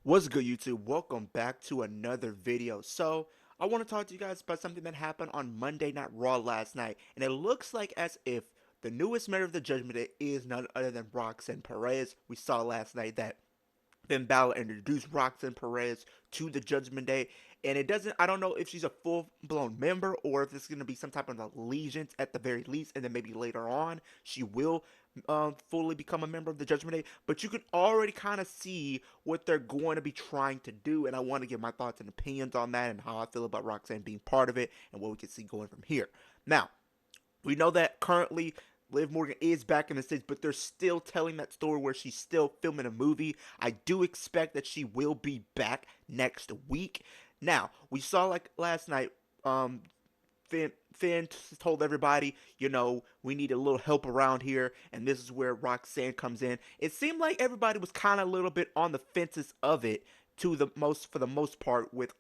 What's good, YouTube? Welcome back to another video. I want to talk to you guys about something that happened on Monday Night Raw last night, and it looks like as if the newest member of the Judgment Day is none other than Roxanne Perez. We saw last night that Finn Balor introduced Roxanne Perez to the Judgment Day, and I don't know if she's a full-blown member or if it's going to be some type of allegiance at the very least, and then maybe later on she will fully become a member of the Judgment Day, but you can already kind of see what they're going to be trying to do, and I want to give my thoughts and opinions on that and how I feel about Roxanne being part of it and what we can see going from here. Now, we know that currently Liv Morgan is back in the States, but they're still telling that story where she's still filming a movie. I do expect that she will be back next week. Now, we saw like last night, Finn told everybody, we need a little help around here, and this is where Roxanne comes in. It seemed like everybody was kind of a little bit on the fences of it for the most part with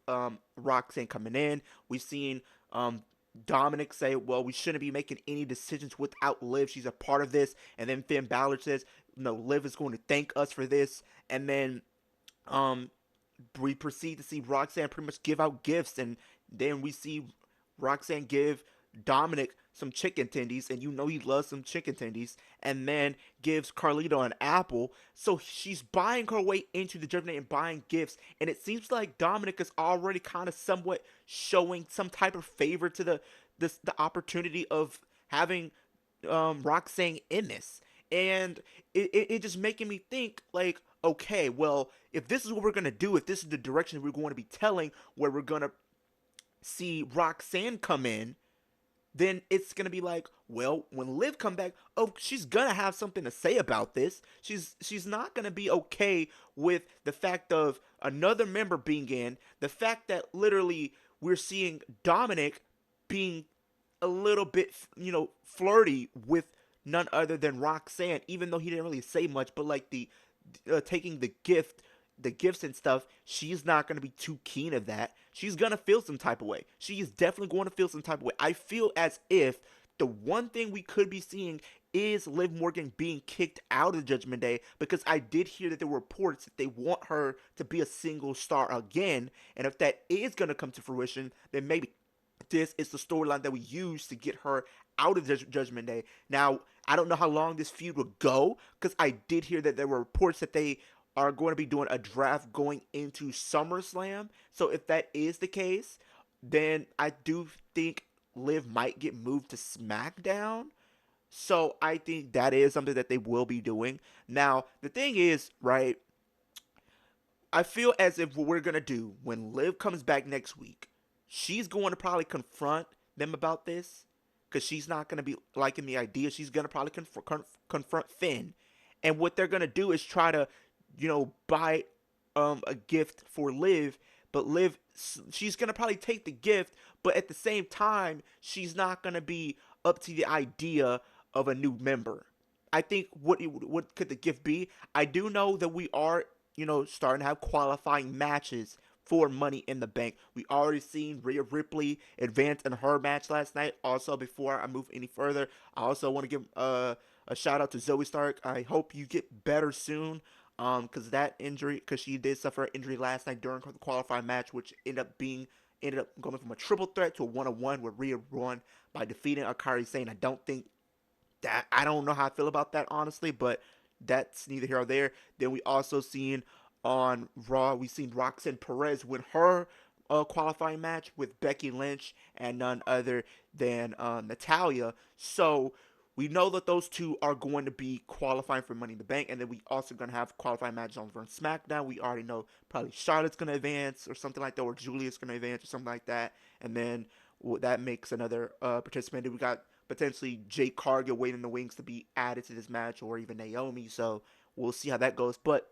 Roxanne coming in. We've seen Dominic say, well, we shouldn't be making any decisions without Liv. She's a part of this. And then Finn Balor says, no, Liv is going to thank us for this. And then um, we proceed to see Roxanne pretty much give out gifts. And then we see Roxanne give Dominic some chicken tendies, and he loves some chicken tendies, and then gives Carlito an apple. So she's buying her way into the Judgment Day and buying gifts, and it seems like Dominic is already kind of somewhat showing some type of favor to the opportunity of having Roxanne in this. And it just making me think like, okay, well, if this is what we're gonna do, if this is the direction we're going to be telling, where we're gonna see Roxanne come in, then it's gonna be like, well, when Liv come back, oh, she's gonna have something to say about this. She's not gonna be okay with the fact of another member being in, the fact that literally we're seeing Dominic being a little bit, flirty with none other than Roxanne, even though he didn't really say much, but like the taking the gifts and stuff, she's not going to be too keen of that. She's going to feel some type of way. She is definitely going to feel some type of way. I feel as if the one thing we could be seeing is Liv Morgan being kicked out of the Judgment Day, because I did hear that there were reports that they want her to be a single star again, and if that is going to come to fruition, then maybe this is the storyline that we use to get her out of the Judgment Day. Now, I don't know how long this feud will go, because I did hear that there were reports that they are going to be doing a draft going into SummerSlam. So if that is the case, then I do think Liv might get moved to SmackDown. So I think that is something that they will be doing. Now, the thing is, right, I feel as if what we're going to do when Liv comes back next week, she's going to probably confront them about this, because she's not going to be liking the idea. She's going to probably confront Finn. And what they're going to do is try to, buy a gift for Liv. But Liv, she's going to probably take the gift, but at the same time, she's not going to be up to the idea of a new member. I think what could the gift be? I do know that we are, starting to have qualifying matches for Money in the Bank. We already seen Rhea Ripley advance in her match last night. Also, before I move any further, I also want to give a shout out to Zoe Stark. I hope you get better soon. Because she did suffer an injury last night during the qualifying match, which ended up going from a triple threat to a 1-on-1 where Rhea won by defeating Akari Sane. I don't know how I feel about that, honestly, but that's neither here or there. Then we also seen on Raw, we seen Roxanne Perez win her qualifying match with Becky Lynch and none other than Natalia. So we know that those two are going to be qualifying for Money in the Bank, and then we also going to have qualifying matches on SmackDown. We already know probably Charlotte's going to advance or something like that, or Julia's going to advance or something like that, and then that makes another participant. We got potentially Jade Cargill waiting in the wings to be added to this match, or even Naomi. So we'll see how that goes. But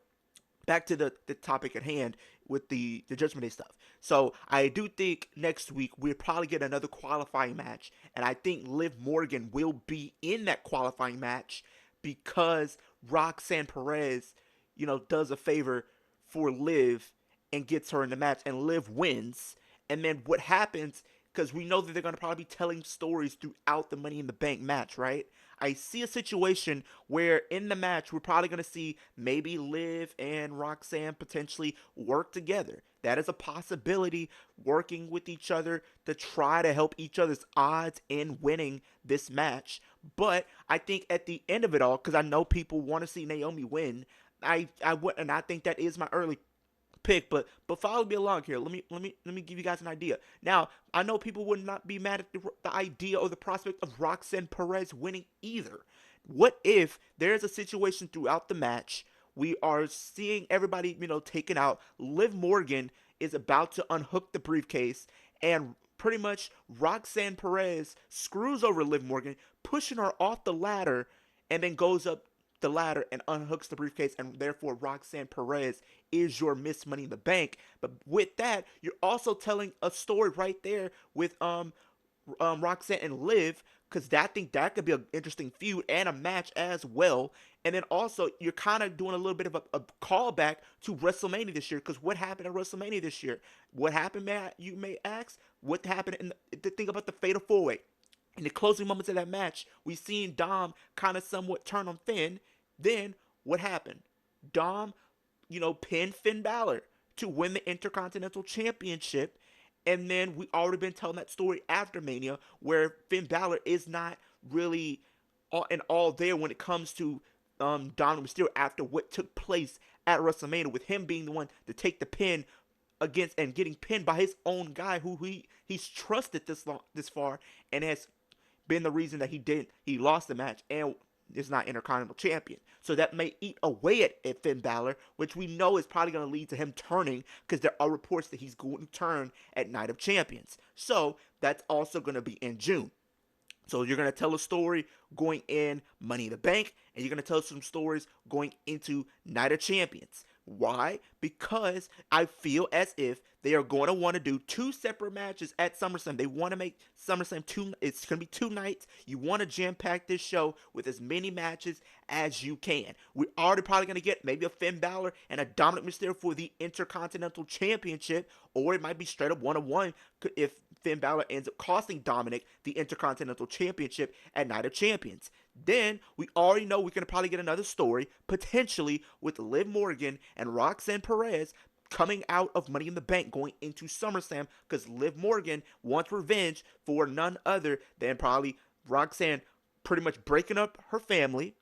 back to the topic at hand with the Judgment Day stuff. So I do think next week we'll probably get another qualifying match, and I think Liv Morgan will be in that qualifying match because Roxanne Perez, does a favor for Liv and gets her in the match, and Liv wins. And then what happens? because we know that they're going to probably be telling stories throughout the Money in the Bank match, right? I see a situation where in the match we're probably going to see maybe Liv and Roxanne potentially work together. That is a possibility, working with each other to try to help each other's odds in winning this match. But I think at the end of it all, because I know people want to see Naomi win, and I think that is my early pick, but follow me along here. Let me give you guys an idea. Now, I know people would not be mad at the idea or the prospect of Roxanne Perez winning either. What if there's a situation throughout the match, we are seeing everybody, taken out. Liv Morgan is about to unhook the briefcase, and pretty much Roxanne Perez screws over Liv Morgan, pushing her off the ladder, and then goes up the ladder and unhooks the briefcase, and therefore Roxanne Perez is your Miss Money in the Bank. But with that, you're also telling a story right there with Roxanne and Liv, because I think that could be an interesting feud and a match as well. And then also, you're kind of doing a little bit of a callback to WrestleMania this year, because what happened at WrestleMania this year? What happened, Matt? You may ask. What happened in the thing about the Fatal 4-Way? In the closing moments of that match, we seen Dom kind of somewhat turn on Finn. Then what happened? Dom, pinned Finn Balor to win the Intercontinental Championship. And then we already been telling that story after Mania, where Finn Balor is not really all there when it comes to Dominic Mysterio after what took place at WrestleMania, with him being the one to take the pin against and getting pinned by his own guy who he's trusted this far, and has been the reason that he lost the match and is not Intercontinental Champion. So that may eat away at Finn Balor, which we know is probably going to lead to him turning, because there are reports that he's going to turn at Night of Champions. So that's also going to be in June. So you're going to tell a story going in Money in the Bank, and you're going to tell some stories going into Night of Champions. Why? Because I feel as if they are going to want to do two separate matches at SummerSlam. They want to make SummerSlam two. It's going to be 2 nights. You want to jam pack this show with as many matches as you can. We're already probably going to get maybe a Finn Balor and a Dominic Mysterio for the Intercontinental Championship, or it might be straight up 1-on-1 if Finn Balor ends up costing Dominic the Intercontinental Championship at Night of Champions. Then we already know we're going to probably get another story, potentially with Liv Morgan and Roxanne Perez coming out of Money in the Bank going into SummerSlam, because Liv Morgan wants revenge for none other than probably Roxanne pretty much breaking up her family.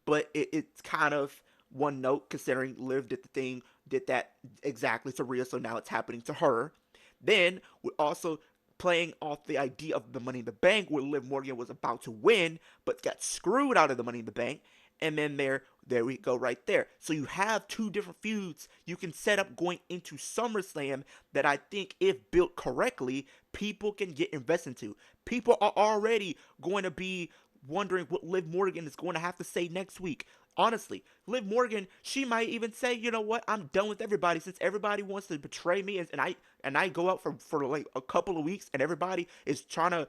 But it's kind of one note, considering Liv did that exactly to Rhea, so now it's happening to her. Then we're also playing off the idea of the Money in the Bank, where Liv Morgan was about to win but got screwed out of the Money in the Bank. And then there we go right there. So you have two different feuds you can set up going into SummerSlam that I think, if built correctly, people can get invested into. People are already going to be wondering what Liv Morgan is going to have to say next week. Honestly, Liv Morgan, she might even say, you know what, I'm done with everybody, since everybody wants to betray me, and I go out for like a couple of weeks, and everybody is trying to,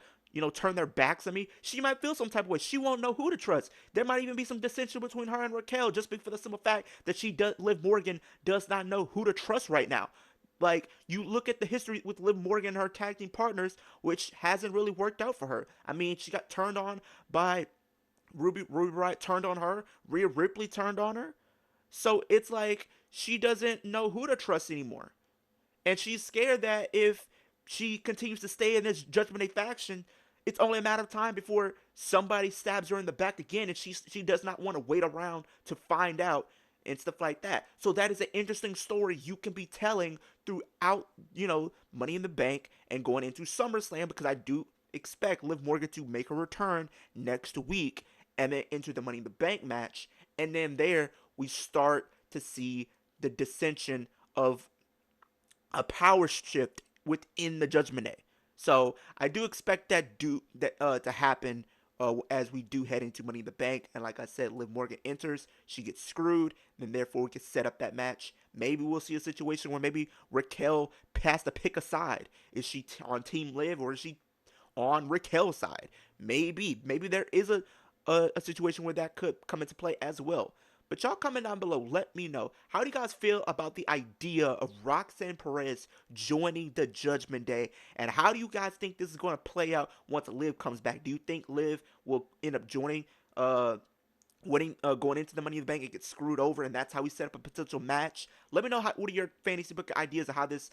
turn their backs on me. She might feel some type of way. She won't know who to trust. There might even be some dissension between her and Raquel, just for the simple fact that Liv Morgan does not know who to trust right now. Like, you look at the history with Liv Morgan and her tag team partners, which hasn't really worked out for her. I mean, she got turned on by Ruby Riott, turned on her. Rhea Ripley turned on her. So it's like she doesn't know who to trust anymore. And she's scared that if she continues to stay in this Judgment Day faction, it's only a matter of time before somebody stabs her in the back again, and she does not want to wait around to find out and stuff like that. So that is an interesting story you can be telling throughout, Money in the Bank and going into SummerSlam, because I do expect Liv Morgan to make a return next week, and then into the Money in the Bank match. And then there we start to see the dissension of a power shift within the Judgment Day. So I do expect that to happen as we do head into Money in the Bank. And like I said, Liv Morgan enters, she gets screwed, and therefore we can set up that match. Maybe we'll see a situation where maybe Raquel has to pick a side. Is she on Team Liv, or is she on Raquel's side? Maybe there is a situation where that could come into play as well. But y'all comment down below, let me know. How do you guys feel about the idea of Roxanne Perez joining the Judgment Day? And how do you guys think this is going to play out once Liv comes back? Do you think Liv will end up joining going into the Money in the Bank and get screwed over, and that's how we set up a potential match? Let me know what are your fantasy book ideas of how this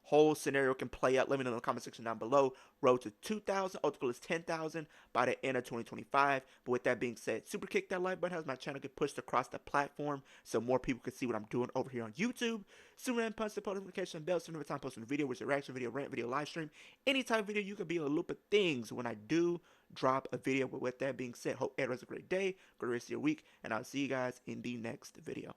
whole scenario can play out. Let me know in the comment section down below. Road to 2,000, ultimate is 10,000 by the end of 2025. But with that being said, super kick that like button, helps my channel get pushed across the platform so more people can see what I'm doing over here on YouTube. Super and punch the post notification bell so every time I post a video, which is a reaction video, rant video, live stream, any type of video, you can be in a loop of things when I do drop a video. But with that being said, hope everyone has a great day, great rest of your week, and I'll see you guys in the next video.